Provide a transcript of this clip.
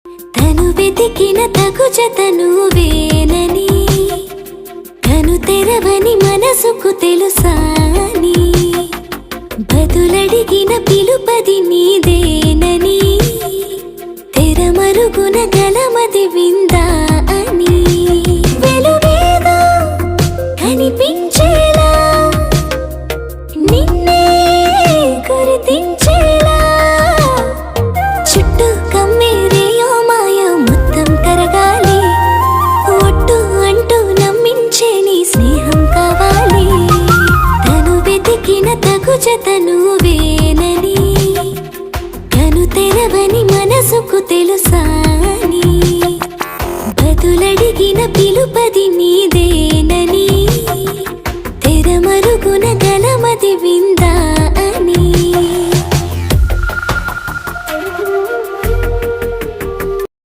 తను వెతికిన తగు జత నువ్వేనని, తను తెరవని మనసుకు తెలుసాని, బదులడిగిన పిలుపది నీదేనని, తెరమరుగున గలమది విందా